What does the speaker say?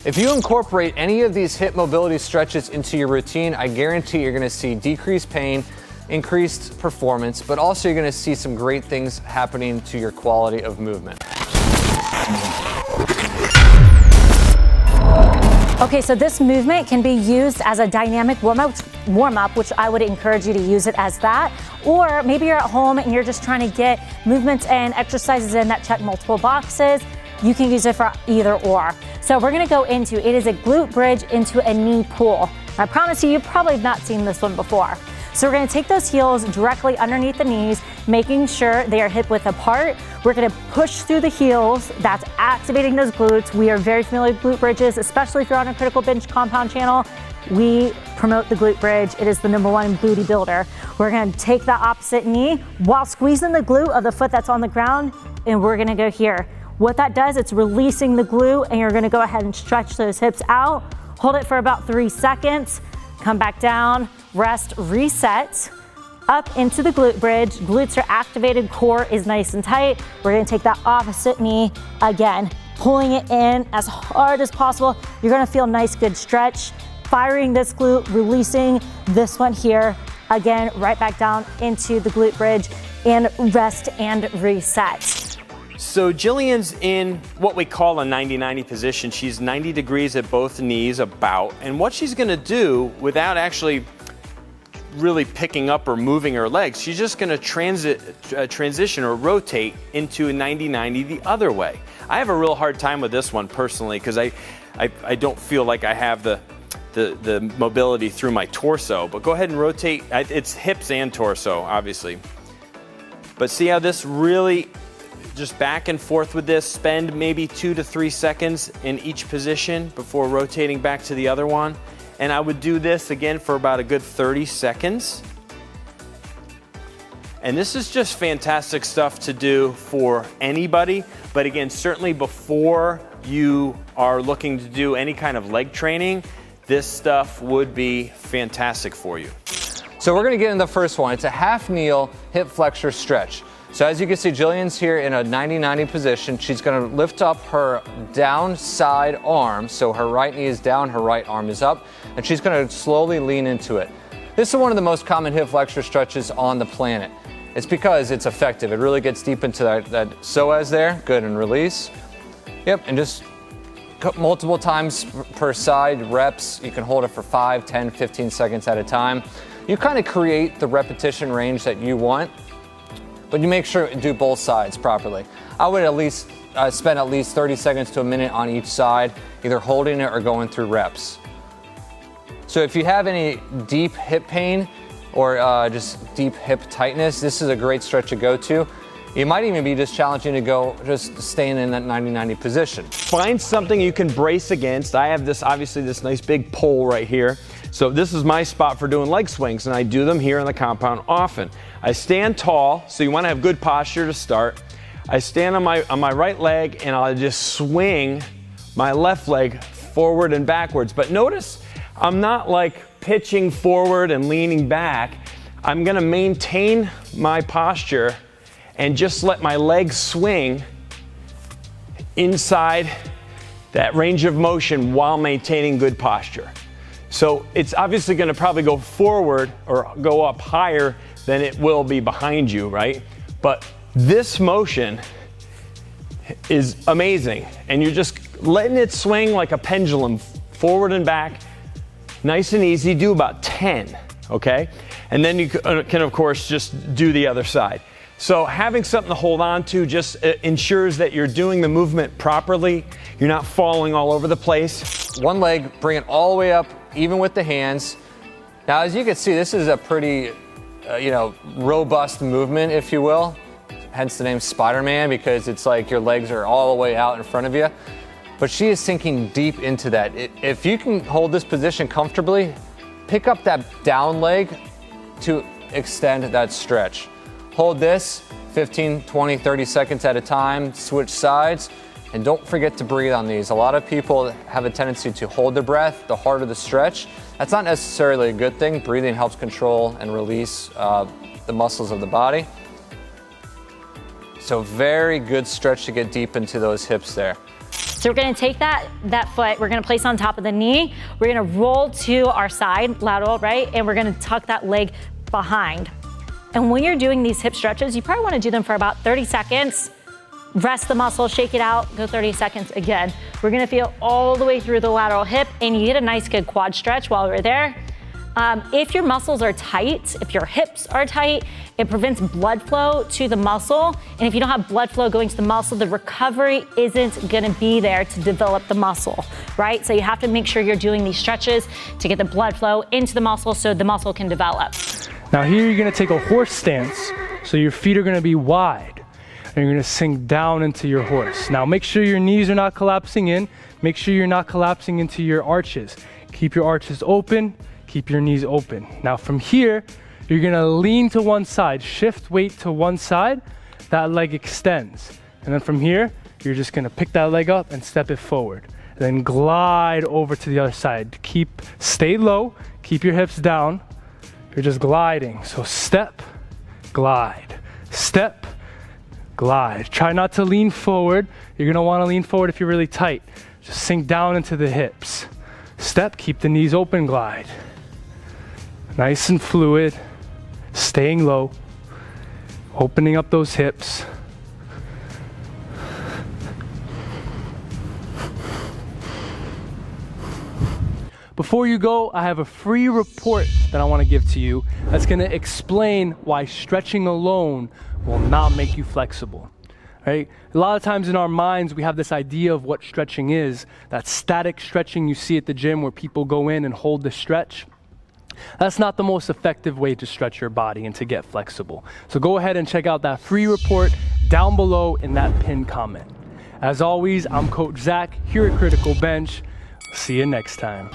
If you incorporate any of these hip mobility stretches into your routine, I guarantee you're gonna see decreased pain, increased performance, but also you're gonna see some great things happening to your quality of movement. Okay, so this movement can be used as a dynamic warm-up, which I would encourage you to use it as that. Or maybe you're at home and you're just trying to get movements and exercises in that check multiple boxes. You can use it for either or. So we're gonna go into, it is a glute bridge into a knee pull. I promise you, you probably have not seen this one before. So we're gonna take those heels directly underneath the knees, making sure they are hip width apart. We're gonna push through the heels. That's activating those glutes. We are very familiar with glute bridges, especially if you're on a Criticalbench compound channel. We promote the glute bridge. It is the #1 booty builder. We're gonna take the opposite knee while squeezing the glute of the foot that's on the ground, and we're gonna go here. What that does, it's releasing the glute, and you're gonna go ahead and stretch those hips out. Hold it for about 3 seconds. Come back down, rest, reset. Up into the glute bridge. Glutes are activated, core is nice and tight. We're gonna take that opposite knee again, pulling it in as hard as possible. You're gonna feel a nice, good stretch. Firing this glute, releasing this one here. Again, right back down into the glute bridge and rest and reset. So Jillian's in what we call a 90-90 position. She's 90 degrees at both knees about, and what she's gonna do without actually really picking up or moving her legs, she's just gonna transition or rotate into a 90-90 the other way. I have a real hard time with this one personally because I don't feel like I have the mobility through my torso, but go ahead and rotate. It's hips and torso, obviously. But see how this really, just back and forth with this, spend maybe 2 to 3 seconds in each position before rotating back to the other one. And I would do this again for about a good 30 seconds. And this is just fantastic stuff to do for anybody. But again, certainly before you are looking to do any kind of leg training, this stuff would be fantastic for you. So we're gonna get into the first one. It's a half kneel hip flexor stretch. So as you can see, Jillian's here in a 90-90 position. She's gonna lift up her downside arm. So her right knee is down, her right arm is up, and she's gonna slowly lean into it. This is one of the most common hip flexor stretches on the planet. It's because it's effective. It really gets deep into that psoas there. Good, and release. Yep, and just multiple times per side reps. You can hold it for 5, 10, 15 seconds at a time. You kind of create the repetition range that you want, but you make sure to do both sides properly. I would at least spend at least 30 seconds to a minute on each side, either holding it or going through reps. So if you have any deep hip pain or just deep hip tightness, this is a great stretch to go to. It might even be just challenging to go just staying in that 90-90 position. Find something you can brace against. I have this, obviously, this nice big pole right here. So this is my spot for doing leg swings, and I do them here in the compound often. I stand tall, so you want to have good posture to start. I stand on my right leg, and I'll just swing my left leg forward and backwards. But notice I'm not like pitching forward and leaning back. I'm going to maintain my posture and just let my legs swing inside that range of motion while maintaining good posture. So it's obviously gonna probably go forward or go up higher than it will be behind you, right? But this motion is amazing. And you're just letting it swing like a pendulum forward and back, nice and easy. Do about 10, okay? And then you can of course just do the other side. So having something to hold on to just ensures that you're doing the movement properly. You're not falling all over the place. One leg, bring it all the way up, even with the hands. Now, as you can see, this is a pretty, robust movement, if you will. Hence the name Spider-Man, because it's like your legs are all the way out in front of you. But she is sinking deep into that. If you can hold this position comfortably, pick up that down leg to extend that stretch. Hold this 15, 20, 30 seconds at a time, switch sides, and don't forget to breathe on these. A lot of people have a tendency to hold their breath the harder the stretch. That's not necessarily a good thing. Breathing helps control and release the muscles of the body. So very good stretch to get deep into those hips there. So we're gonna take that foot, we're gonna place on top of the knee, we're gonna roll to our side, lateral, right? And we're gonna tuck that leg behind. And when you're doing these hip stretches, you probably wanna do them for about 30 seconds, rest the muscle, shake it out, go 30 seconds again. We're gonna feel all the way through the lateral hip, and you get a nice good quad stretch while we're there. If your muscles are tight, if your hips are tight, it prevents blood flow to the muscle. And if you don't have blood flow going to the muscle, the recovery isn't gonna be there to develop the muscle, right? So you have to make sure you're doing these stretches to get the blood flow into the muscle so the muscle can develop. Now here you're gonna take a horse stance. So your feet are gonna be wide and you're gonna sink down into your horse. Now make sure your knees are not collapsing in. Make sure you're not collapsing into your arches. Keep your arches open. Keep your knees open. Now from here, you're gonna lean to one side, shift weight to one side, that leg extends. And then from here, you're just gonna pick that leg up and step it forward. And then glide over to the other side. Stay low, keep your hips down. You're just gliding. So step, glide, step, glide. Try not to lean forward. You're gonna wanna lean forward if you're really tight. Just sink down into the hips. Step, keep the knees open, glide. Nice and fluid, staying low, opening up those hips. Before you go, I have a free report that I want to give to you that's going to explain why stretching alone will not make you flexible. Right? A lot of times in our minds, we have this idea of what stretching is, that static stretching you see at the gym where people go in and hold the stretch. That's not the most effective way to stretch your body and to get flexible. So go ahead and check out that free report down below in that pinned comment. As always, I'm Coach Zach here at Critical Bench. See you next time.